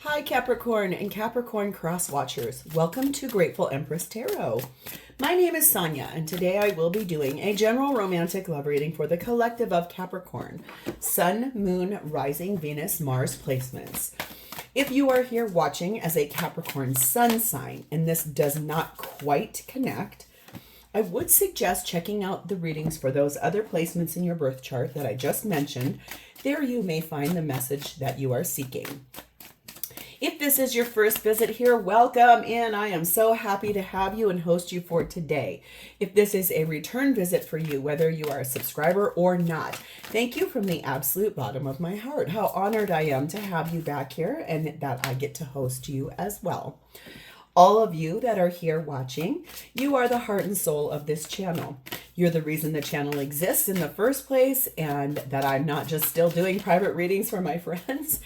Hi Capricorn and Capricorn cross watchers. Welcome to Grateful Empress Tarot. My name is Sonia and today I will be doing a general romantic love reading for the collective of Capricorn. Sun, Moon, Rising, Venus, Mars placements. If you are here watching as a Capricorn sun sign and this does not quite connect, I would suggest checking out the readings for those other placements in your birth chart that I just mentioned. There you may find the message that you are seeking. If this is your first visit here, welcome in. I am so happy to have you and host you for today. If this is a return visit for you, whether you are a subscriber or not, thank you from the absolute bottom of my heart. How honored I am to have you back here and that I get to host you as well. All of you that are here watching, you are the heart and soul of this channel. You're the reason the channel exists in the first place and that I'm not just still doing private readings for my friends.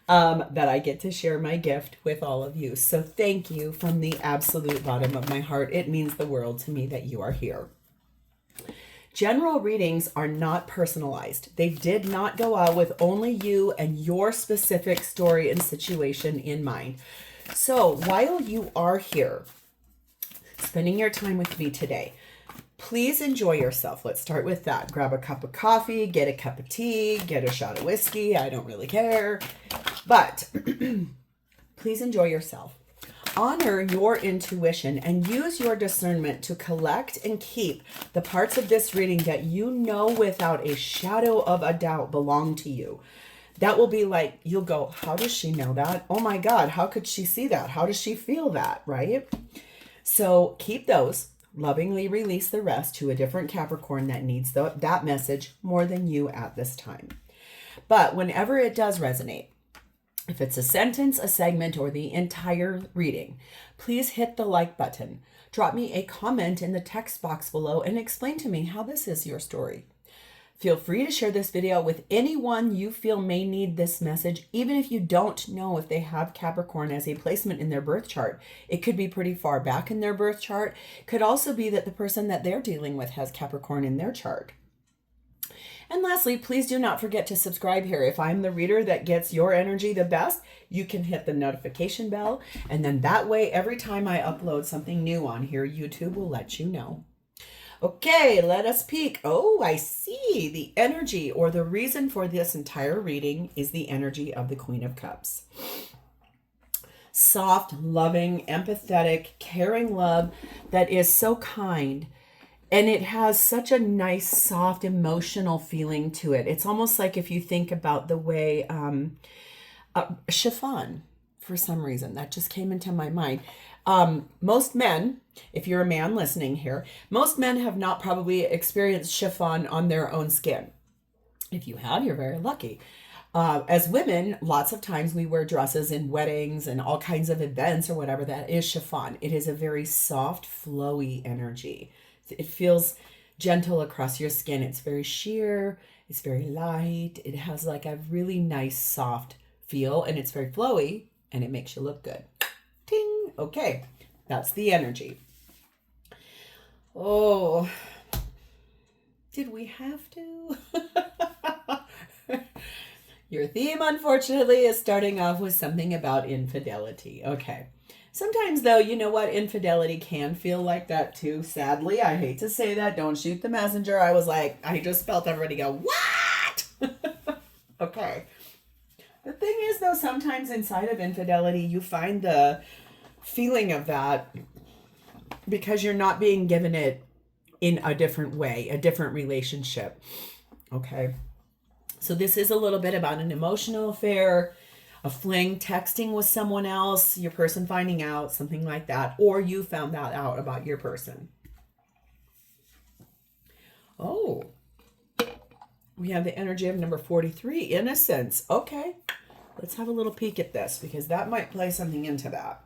That I get to share my gift with all of you. So thank you from the absolute bottom of my heart. It means the world to me that you are here. General readings are not personalized. They did not go out with only you and your specific story and situation in mind. So while you are here, spending your time with me today, please enjoy yourself. Let's start with that. Grab a cup of coffee, get a cup of tea, get a shot of whiskey. I don't really care. But please enjoy yourself. Honor your intuition and use your discernment to collect and keep the parts of this reading that you know without a shadow of a doubt belong to you. That will be like, you'll go, how does she know that? Oh my God, how could she see that? How does she feel that, right? So keep those. Lovingly release the rest to a different Capricorn that needs that message more than you at this time. But whenever it does resonate, if it's a sentence, a segment, or the entire reading, please hit the like button. Drop me a comment in the text box below and explain to me how this is your story. Feel free to share this video with anyone you feel may need this message, even if you don't know if they have Capricorn as a placement in their birth chart. It could be pretty far back in their birth chart. Could also be that the person that they're dealing with has Capricorn in their chart. And lastly, please do not forget to subscribe here. If I'm the reader that gets your energy the best, you can hit the notification bell. And then that way, every time I upload something new on here, YouTube will let you know. Okay, let us peek. Oh, I see. The energy or the reason for this entire reading is the energy of the Queen of Cups. Soft, loving, empathetic, caring love that is so kind. And it has such a nice, soft, emotional feeling to it. It's almost like if you think about the way chiffon, for some reason, that just came into my mind. Most men, if you're a man listening here, most men have not probably experienced chiffon on their own skin. If you have, you're very lucky. As women, lots of times we wear dresses in weddings and all kinds of events or whatever. That is chiffon. It is a very soft, flowy energy. It feels gentle across your skin. It's very sheer. It's very light. It has like a really nice, soft feel, and it's very flowy, and it makes you look good. Ting. Okay, that's the energy. Oh, did we have to? Your theme, unfortunately, is starting off with something about infidelity. Okay. Sometimes, though, you know what? Infidelity can feel like that, too. Sadly, I hate to say that. Don't shoot the messenger. I was like, I just felt everybody go, what? Okay. The thing is, though, sometimes inside of infidelity, you find the feeling of that because you're not being given it in a different way, a different relationship. Okay. So this is a little bit about an emotional affair, a fling, texting with someone else, your person finding out, something like that, or you found that out about your person. Oh, we have the energy of number 43, innocence. Okay, let's have a little peek at this because that might play something into that.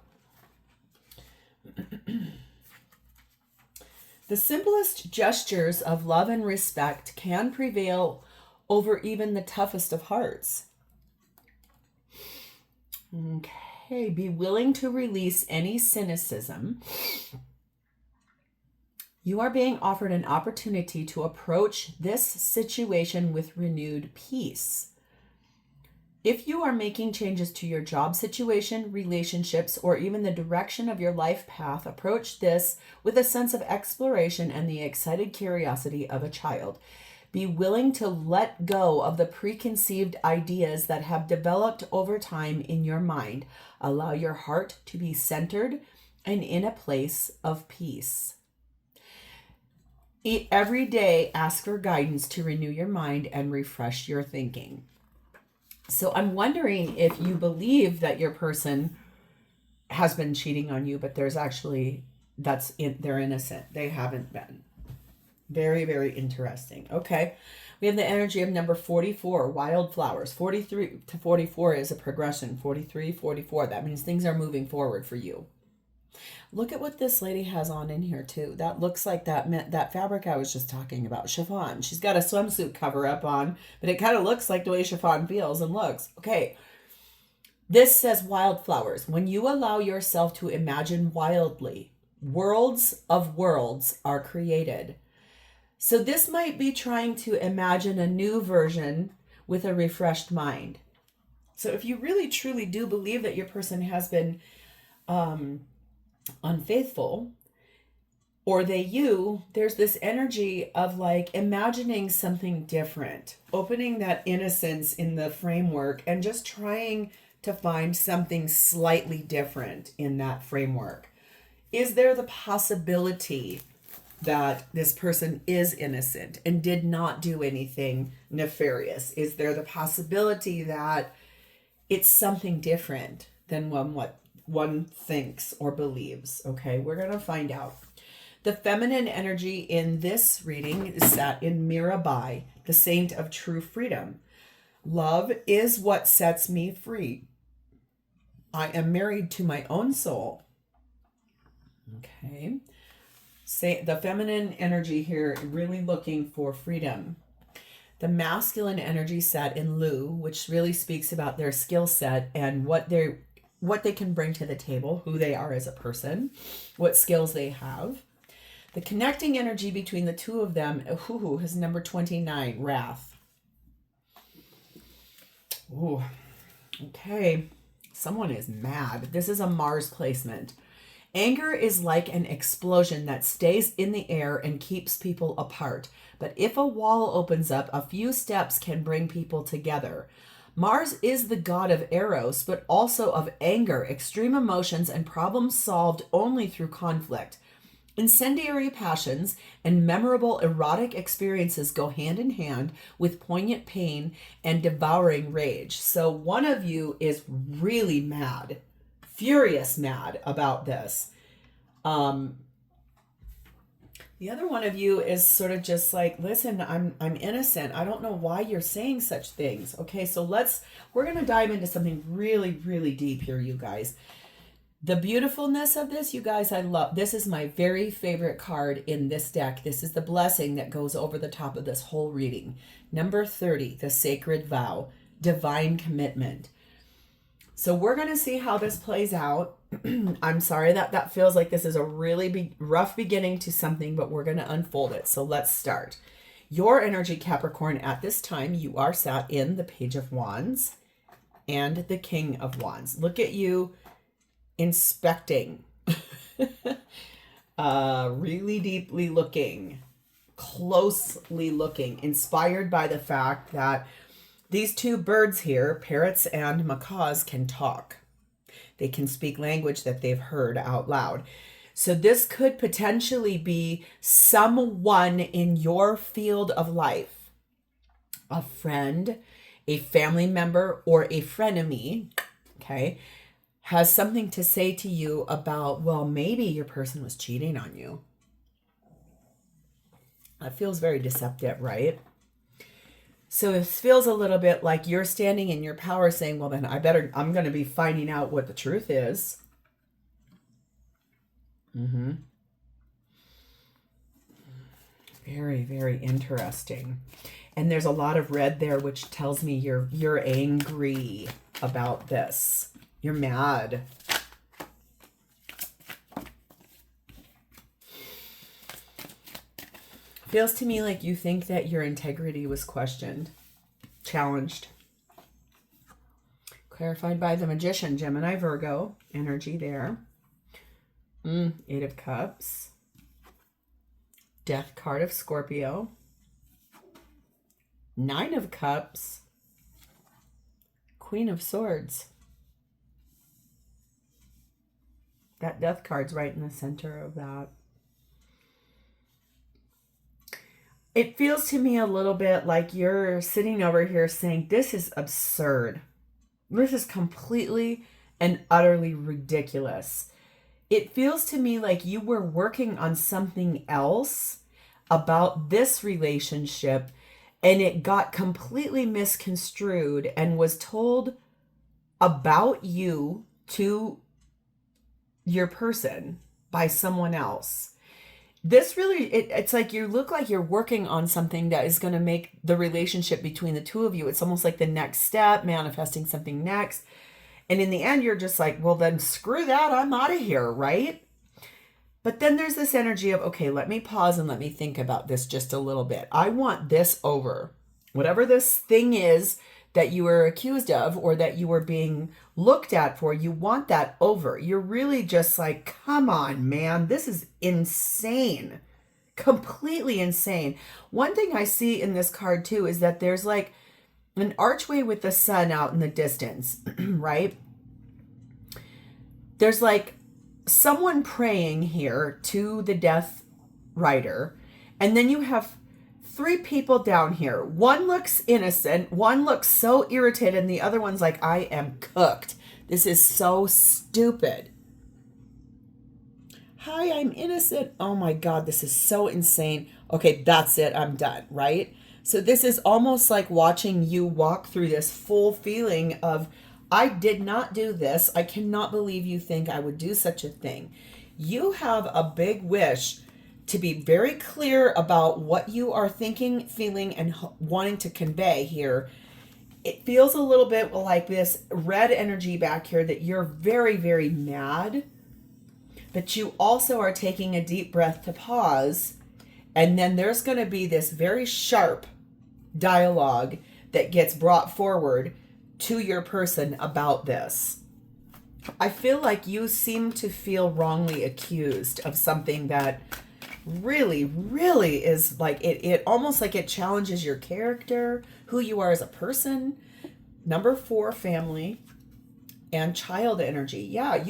The simplest gestures of love and respect can prevail over even the toughest of hearts. Okay, be willing to release any cynicism. You are being offered an opportunity to approach this situation with renewed peace. If you are making changes to your job situation, relationships, or even the direction of your life path, approach this with a sense of exploration and the excited curiosity of a child. Be willing to let go of the preconceived ideas that have developed over time in your mind. Allow your heart to be centered and in a place of peace. Every day, ask for guidance to renew your mind and refresh your thinking. So I'm wondering if you believe that your person has been cheating on you, but there's actually, they're innocent. They haven't been. Very, very interesting. Okay. We have the energy of number 44, wildflowers. 43 to 44 is a progression. 43, 44. That means things are moving forward for you. Look at what this lady has on in here too. That looks like that fabric I was just talking about, chiffon. She's got a swimsuit cover up on, but it kind of looks like the way chiffon feels and looks. Okay. This says wildflowers. When you allow yourself to imagine wildly, worlds of worlds are created. So this might be trying to imagine a new version with a refreshed mind. So if you really truly do believe that your person has been unfaithful, or there's this energy of like imagining something different, opening that innocence in the framework and just trying to find something slightly different in that framework. Is there the possibility that this person is innocent and did not do anything nefarious? Is there the possibility that it's something different than what one thinks or believes? Okay, we're going to find out. The feminine energy in this reading is sat in Mirabai, the saint of true freedom. Love is what sets me free. I am married to my own soul. Okay. Say the feminine energy here, really looking for freedom. The masculine energy sat in Lu, which really speaks about their skill set and what they can bring to the table, who they are as a person, what skills they have. The connecting energy between the two of them, is number 29, Wrath. Ooh, okay. Someone is mad. This is a Mars placement. Anger is like an explosion that stays in the air and keeps people apart. But if a wall opens up, a few steps can bring people together. Mars is the god of eros, but also of anger, extreme emotions, and problems solved only through conflict. Incendiary passions and memorable erotic experiences go hand in hand with poignant pain and devouring rage. So one of you is really mad, furious mad about this. The other one of you is sort of just like, listen, I'm innocent. I don't know why you're saying such things. Okay, so we're going to dive into something really, really deep here, you guys. The beautifulness of this, you guys, I love. This is my very favorite card in this deck. This is the blessing that goes over the top of this whole reading. Number 30, the sacred vow, divine commitment. So we're going to see how this plays out. I'm sorry that feels like this is a really rough beginning to something, but we're going to unfold it. So let's start. Your energy, Capricorn, at this time, you are sat in the Page of Wands and the King of Wands. Look at you inspecting, really deeply looking, closely looking, inspired by the fact that these two birds here, parrots and macaws, can talk. They can speak language that they've heard out loud. So this could potentially be someone in your field of life, a friend, a family member, or a frenemy, okay, has something to say to you about, well, maybe your person was cheating on you. That feels very deceptive, right? So it feels a little bit like you're standing in your power saying, well, then I'm going to be finding out what the truth is. Very, very interesting. And there's a lot of red there, which tells me you're angry about this. You're mad. Feels to me like you think that your integrity was questioned, challenged. Clarified by the Magician, Gemini, Virgo. Energy there. Eight of Cups. Death card of Scorpio. Nine of Cups. Queen of Swords. That death card's right in the center of that. It feels to me a little bit like you're sitting over here saying, this is absurd. This is completely and utterly ridiculous. It feels to me like you were working on something else about this relationship and it got completely misconstrued and was told about you to your person by someone else. This really, it's like you look like you're working on something that is going to make the relationship between the two of you. It's almost like the next step, manifesting something next. And in the end, you're just like, well, then screw that. I'm out of here, right? But then there's this energy of, okay, let me pause and let me think about this just a little bit. I want this over. Whatever this thing is that you were accused of or that you were being looked at for, you want that over. You're really just like, come on, man, this is insane. Completely insane. One thing I see in this card too is that there's like an archway with the sun out in the distance, right? There's like someone praying here to the death rider, and then you have three people down here. One looks innocent, one looks so irritated, and the other one's like, I am cooked. This is so stupid. Hi, I'm innocent. Oh my God, this is so insane. Okay, that's it. I'm done, right? So this is almost like watching you walk through this full feeling of, I did not do this. I cannot believe you think I would do such a thing. You have a big wish to be very clear about what you are thinking, feeling, and wanting to convey here. It feels a little bit like this red energy back here that you're very, very mad, but you also are taking a deep breath to pause. And then there's going to be this very sharp dialogue that gets brought forward to your person about this. I feel like you seem to feel wrongly accused of something that really, really is like, it almost like it challenges your character, who you are as a person. Number 4, family and child energy. Yeah,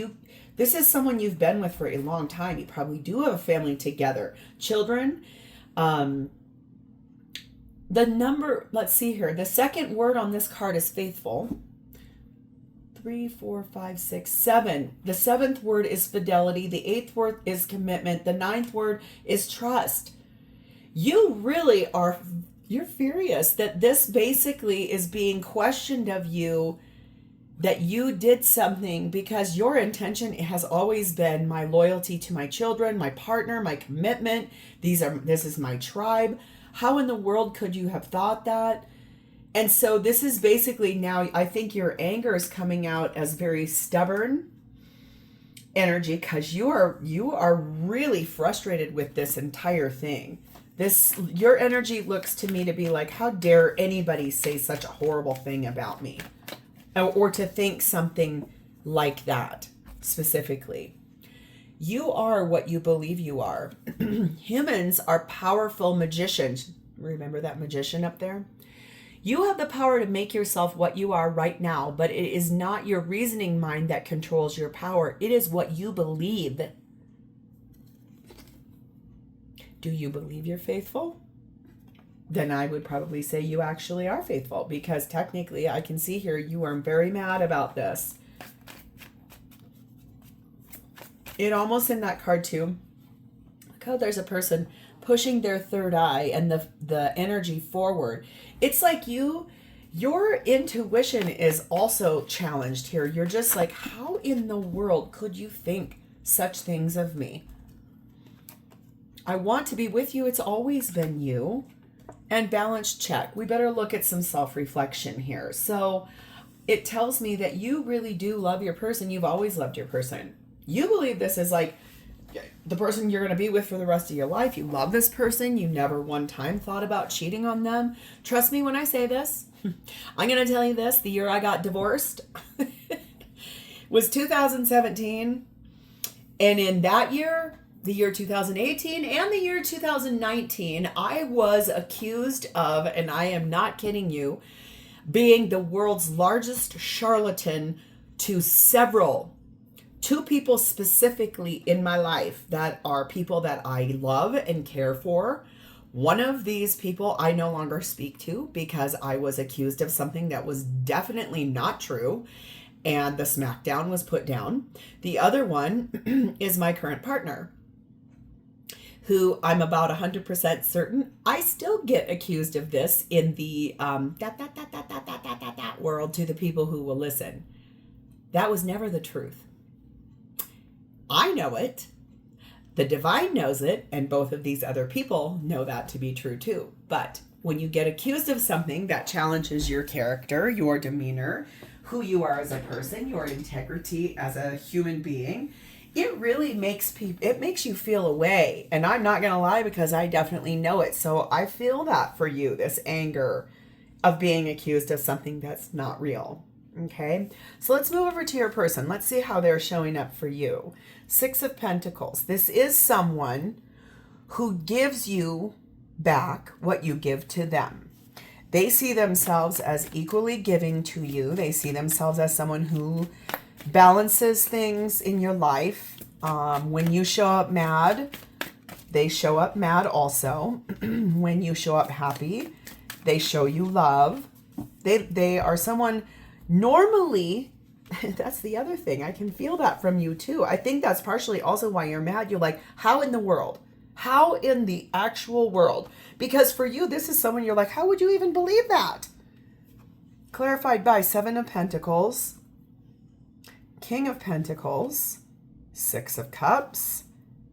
this is someone you've been with for a long time. You probably do have a family together. Children. Let's see here. The second word on this card is faithful. 3, 4, 5, 6, 7. The 7th word is fidelity. The 8th word is commitment. The 9th word is trust. You really are, you're furious that this basically is being questioned of you, that you did something, because your intention has always been my loyalty to my children, my partner, my commitment. This is my tribe. How in the world could you have thought that? And so this is basically now, I think your anger is coming out as very stubborn energy, because you are really frustrated with this entire thing. Your energy looks to me to be like, how dare anybody say such a horrible thing about me? Or to think something like that specifically. You are what you believe you are. Humans are powerful magicians. Remember that magician up there? You have the power to make yourself what you are right now, but it is not your reasoning mind that controls your power. It is what you believe. Do you believe you're faithful? Then I would probably say you actually are faithful, because technically I can see here you are very mad about this. It almost in that card too. Look how there's a person pushing their third eye and the energy forward. It's like your intuition is also challenged here. You're just like, how in the world could you think such things of me? I want to be with you. It's always been you. And balance check. We better look at some self-reflection here. So it tells me that you really do love your person. You've always loved your person. You believe this is like the person you're going to be with for the rest of your life. You love this person. You never one time thought about cheating on them. Trust me when I say this. I'm going to tell you this. The year I got divorced, was 2017. And in that year, the year 2018 and the year 2019, I was accused of, and I am not kidding you, being the world's largest charlatan to two people specifically in my life that are people that I love and care for. One of these people I no longer speak to because I was accused of something that was definitely not true, and the smackdown was put down. The other one is my current partner, who I'm about 100% certain I still get accused of this in the world to the people who will listen. That was never the truth. I know it. The divine knows it, and both of these other people know that to be true too. But when you get accused of something that challenges your character, your demeanor, who you are as a person, your integrity as a human being, it really makes you feel away. And I'm not going to lie, because I definitely know it. So I feel that for you, this anger of being accused of something that's not real. Okay, so let's move over to your person. Let's see how they're showing up for you. 6 of Pentacles. This is someone who gives you back what you give to them. They see themselves as equally giving to you. They see themselves as someone who balances things in your life. When you show up mad, they show up mad also. When you show up happy, they show you love. They are someone normally, that's the other thing. I can feel that from you too. I think that's partially also why you're mad. You're like, how in the world? How in the actual world? Because for you, this is someone you're like, how would you even believe that? Clarified by 7 of Pentacles, King of Pentacles, 6 of Cups,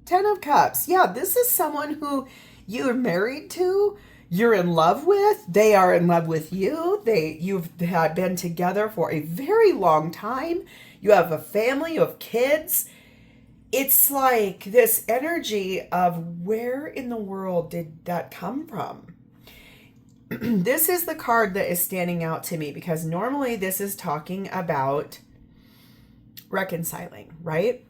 10 of Cups. Yeah, this is someone who you're married to, you're in love with, they are in love with you. You've had been together for a very long time. You have a family, you have kids. It's like this energy of where in the world did that come from? This is the card that is standing out to me, because normally this is talking about reconciling, right?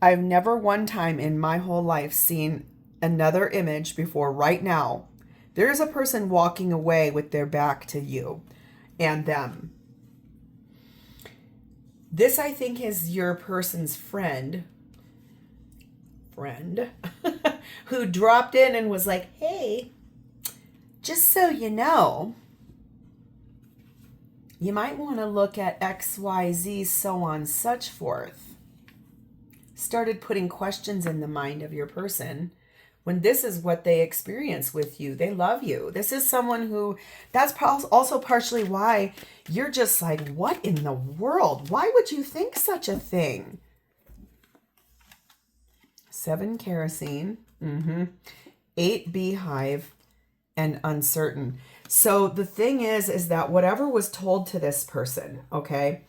I've never one time in my whole life seen another image before right now. There's a person walking away with their back to you and them. This, I think, is your person's friend who dropped in and was like, hey, just so you know, you might want to look at XYZ, so on, such forth. Started putting questions in the mind of your person when this is what they experience with you. They love you. This is someone who, that's also partially why you're just like, what in the world? Why would you think such a thing? 7 kerosene, 8 beehive, and uncertain. So the thing is that whatever was told to this person, okay,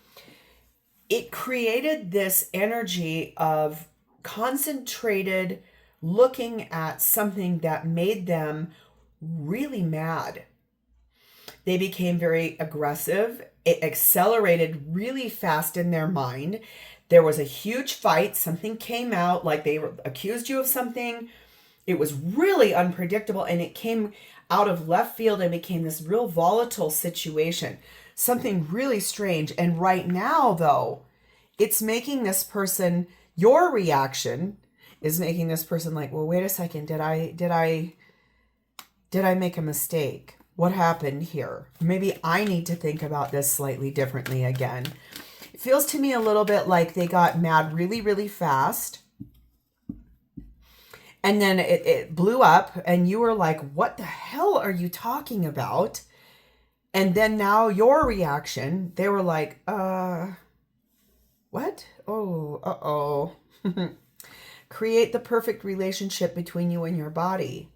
it created this energy of concentrated looking at something that made them really mad. They became very aggressive. It accelerated really fast in their mind. There was a huge fight. Something came out, like they accused you of something. It was really unpredictable, and it came out of left field and became this real volatile situation. Something really strange. And right now, though, it's making this person, your reaction is making this person like, well, wait a second. Did I make a mistake? What happened here? Maybe I need to think about this slightly differently again. It feels to me a little bit like they got mad really, really fast. And then it blew up and you were like, what the hell are you talking about? And then now your reaction, they were like, what? Oh, uh-oh. Create the perfect relationship between you and your body.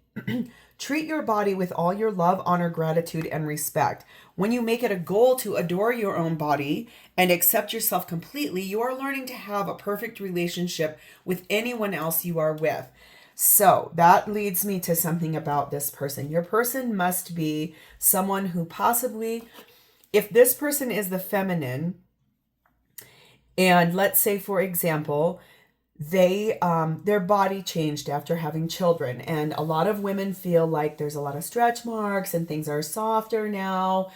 Treat your body with all your love, honor, gratitude, and respect. When you make it a goal to adore your own body and accept yourself completely, you are learning to have a perfect relationship with anyone else you are with. So that leads me to something about this person. Your person must be someone who possibly, if this person is the feminine, And let's say, for example, they their body changed after having children, and a lot of women feel like there's a lot of stretch marks and things are softer now,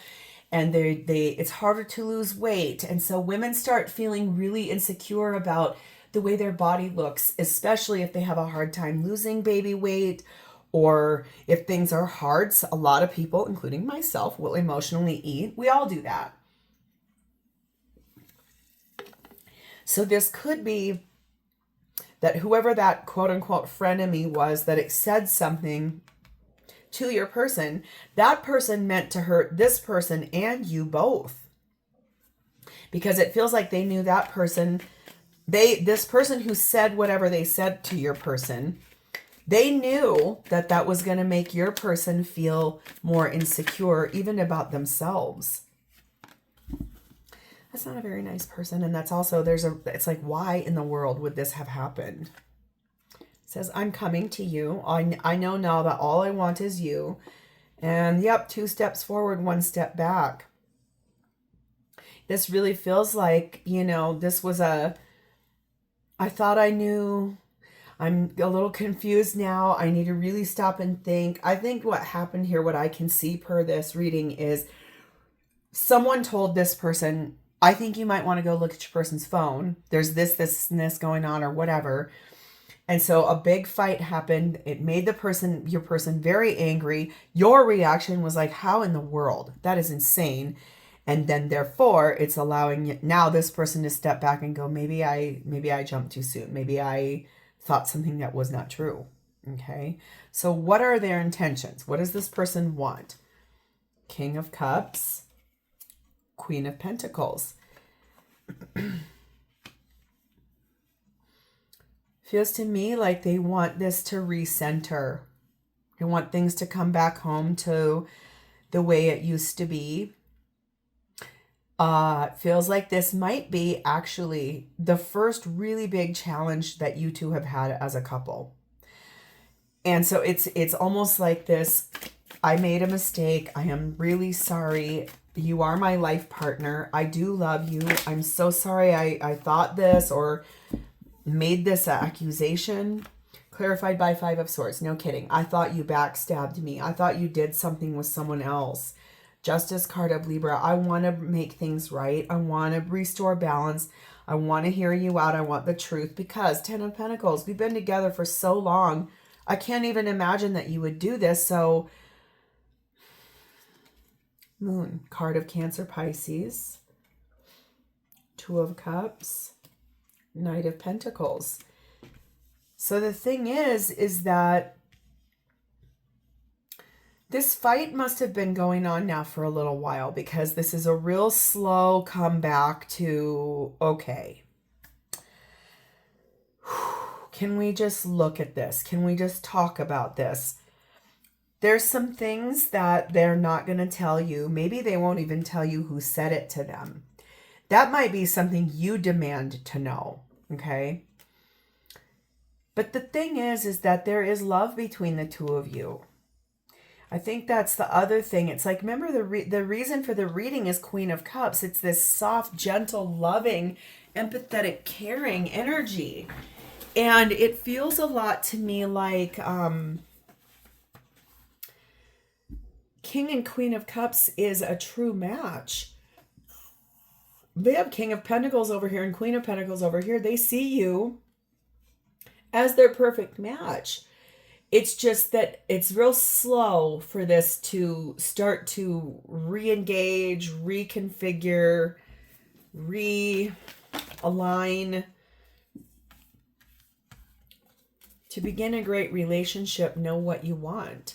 and they it's harder to lose weight, and so women start feeling really insecure about the way their body looks, especially if they have a hard time losing baby weight, or if things are hard. So a lot of people, including myself, will emotionally eat. We all do that. So this could be that whoever that quote unquote frenemy was, that it said something to your person, that person meant to hurt this person and you both. Because it feels like they knew that person, this person who said whatever they said to your person, they knew that that was going to make your person feel more insecure, even about themselves. That's not a very nice person. And that's also, it's like, why in the world would this have happened? It says, I'm coming to you. I know now that all I want is you. And yep, 2 steps forward, 1 step back. This really feels like, this was I thought I knew. I'm a little confused now. I need to really stop and think. I think what happened here, what I can see per this reading, is someone told this person, I think you might want to go look at your person's phone. There's this, and this going on or whatever. And so a big fight happened. It made your person very angry. Your reaction was like, how in the world? That is insane. And then therefore it's allowing now this person to step back and go, maybe I jumped too soon. Maybe I thought something that was not true. Okay. So what are their intentions? What does this person want? King of Cups, Queen of Pentacles. Feels to me like they want this to recenter. They want things to come back home to the way it used to be. Feels like this might be actually the first really big challenge that you two have had as a couple. And so it's almost like this, I made a mistake. I am really sorry. You are my life partner. I do love you. I'm so sorry I thought this or made this accusation. Clarified by 5 of Swords. No kidding. I thought you backstabbed me. I thought you did something with someone else. Justice card of Libra. I want to make things right. I want to restore balance. I want to hear you out. I want the truth, because 10 of Pentacles, we've been together for so long. I can't even imagine that you would do this. So Moon, card of Cancer, Pisces, 2 of Cups, Knight of Pentacles. So the thing is that this fight must have been going on now for a little while, because this is a real slow comeback to, okay, can we just look at this? Can we just talk about this? There's some things that they're not going to tell you. Maybe they won't even tell you who said it to them. That might be something you demand to know, okay? But the thing is that there is love between the two of you. I think that's the other thing. It's like, remember the reason for the reading is Queen of Cups. It's this soft, gentle, loving, empathetic, caring energy. And it feels a lot to me like King and Queen of Cups is a true match. They have King of Pentacles over here and Queen of Pentacles over here. They see you as their perfect match. It's just that it's real slow for this to start to re-engage, reconfigure, realign. To begin a great relationship, know what you want.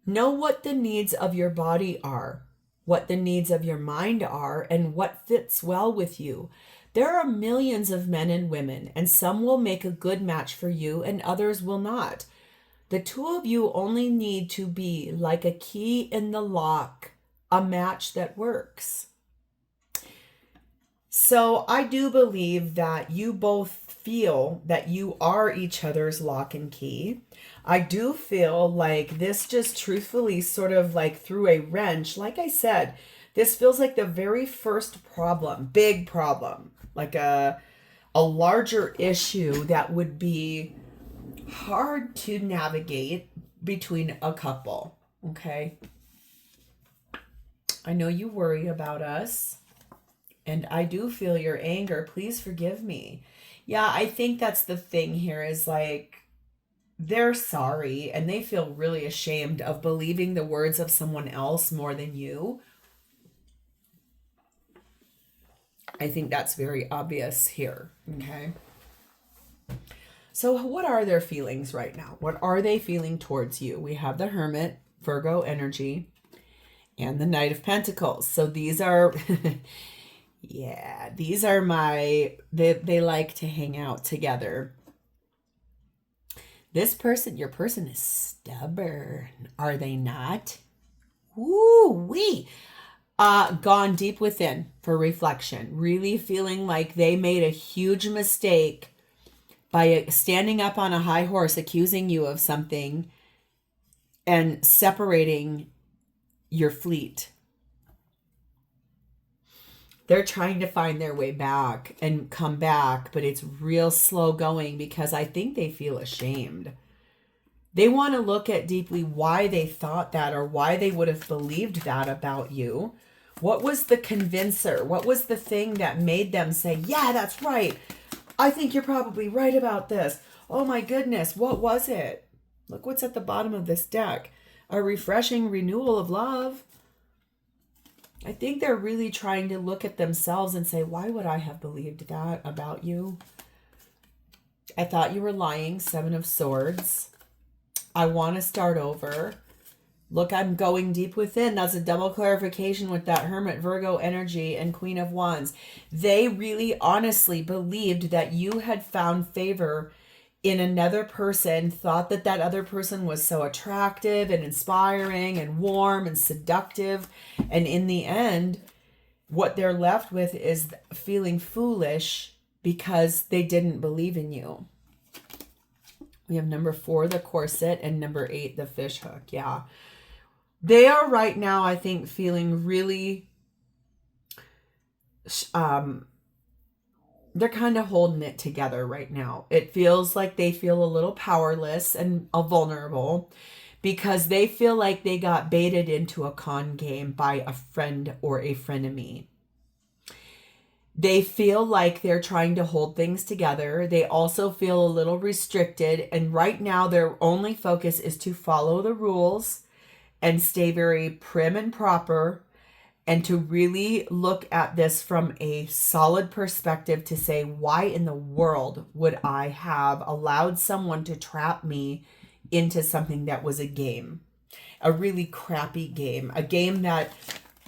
Know what the needs of your body are, what the needs of your mind are, and what fits well with you. There are millions of men and women, and some will make a good match for you and others will not. The two of you only need to be like a key in the lock, a match that works. So I do believe that you both feel that you are each other's lock and key. I do feel like this just truthfully sort of like threw a wrench. Like I said, this feels like the very first problem, big problem. like a larger issue that would be hard to navigate between a couple. Okay. I know you worry about us, and I do feel your anger. Please forgive me. Yeah, I think that's the thing here is like, they're sorry and they feel really ashamed of believing the words of someone else more than you. I think that's very obvious here. Okay. So what are their feelings right now? What are they feeling towards you? We have the Hermit, Virgo energy, and the Knight of Pentacles. So these are, yeah, these are they like to hang out together. This person, your person is stubborn. Are they not? Woo-wee. Gone deep within for reflection. Really feeling like they made a huge mistake by standing up on a high horse, accusing you of something and separating your fleet. They're trying to find their way back and come back, but it's real slow going because I think they feel ashamed. They want to look at deeply why they thought that or why they would have believed that about you. What was the convincer? What was the thing that made them say, yeah, that's right. I think you're probably right about this. Oh my goodness, what was it? Look what's at the bottom of this deck. A refreshing renewal of love. I think they're really trying to look at themselves and say, why would I have believed that about you? I thought you were lying. Seven of Swords. I want to start over. Look, I'm going deep within. That's a double clarification with that Hermit, Virgo energy, and Queen of Wands. They really honestly believed that you had found favor in another person, thought that that other person was so attractive and inspiring and warm and seductive. And in the end, what they're left with is feeling foolish because they didn't believe in you. We have number 4, the corset, and number 8, the fish hook. Yeah. They are right now, I think, feeling really, they're kind of holding it together right now. It feels like they feel a little powerless and vulnerable because they feel like they got baited into a con game by a friend or a frenemy. They feel like they're trying to hold things together. They also feel a little restricted. And right now, their only focus is to follow the rules and stay very prim and proper, and to really look at this from a solid perspective to say, why in the world would I have allowed someone to trap me into something that was a game? A really crappy game. A game that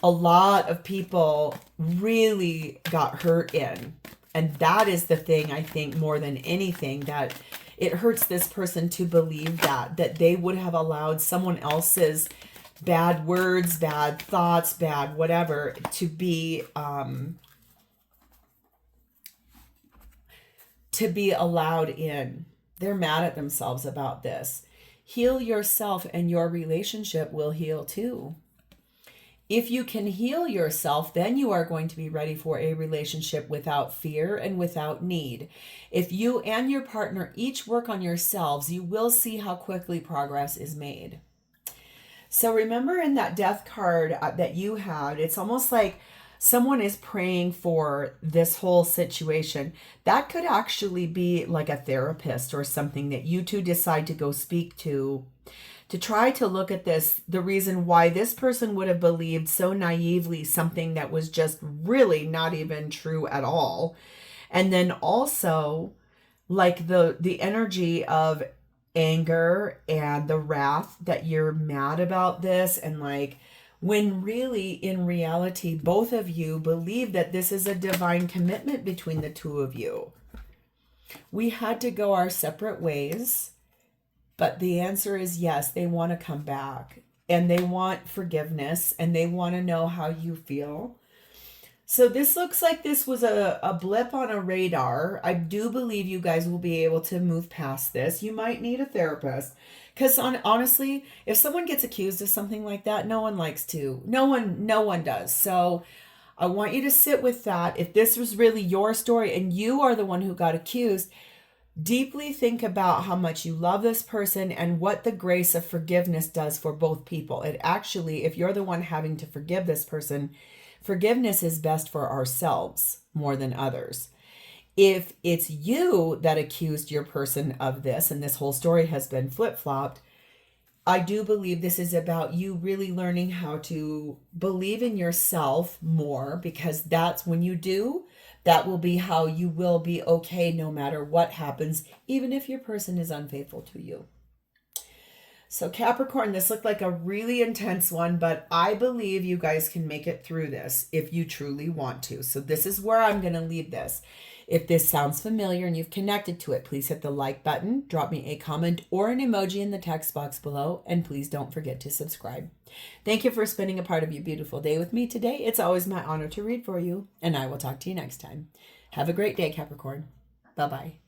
a lot of people really got hurt in. And that is the thing, I think, more than anything, that it hurts this person to believe that they would have allowed someone else's bad words, bad thoughts, bad whatever to be allowed in. They're mad at themselves about this. Heal yourself and your relationship will heal too. If you can heal yourself, then you are going to be ready for a relationship without fear and without need. If you and your partner each work on yourselves, you will see how quickly progress is made. So remember in that death card that you had, it's almost like someone is praying for this whole situation. That could actually be like a therapist or something that you two decide to go speak to try to look at this, the reason why this person would have believed so naively something that was just really not even true at all. And then also like the energy of anger and the wrath that you're mad about this, and like when really in reality both of you believe that this is a divine commitment between the two of you. We had to go our separate ways, but the answer is yes, they want to come back and they want forgiveness and they want to know how you feel. So this looks like this was a blip on a radar. I do believe you guys will be able to move past this. You might need a therapist because honestly, if someone gets accused of something like that, no one likes to. No one does. So I want you to sit with that. If this was really your story and you are the one who got accused, deeply think about how much you love this person and what the grace of forgiveness does for both people. It actually, if you're the one having to forgive this person, forgiveness is best for ourselves more than others. If it's you that accused your person of this, and this whole story has been flip-flopped, I do believe this is about you really learning how to believe in yourself more, because that's when you do, that will be how you will be okay no matter what happens, even if your person is unfaithful to you. So Capricorn, this looked like a really intense one, but I believe you guys can make it through this if you truly want to. So this is where I'm going to leave this. If this sounds familiar and you've connected to it, please hit the like button, drop me a comment or an emoji in the text box below, and please don't forget to subscribe. Thank you for spending a part of your beautiful day with me today. It's always my honor to read for you, and I will talk to you next time. Have a great day, Capricorn. Bye-bye.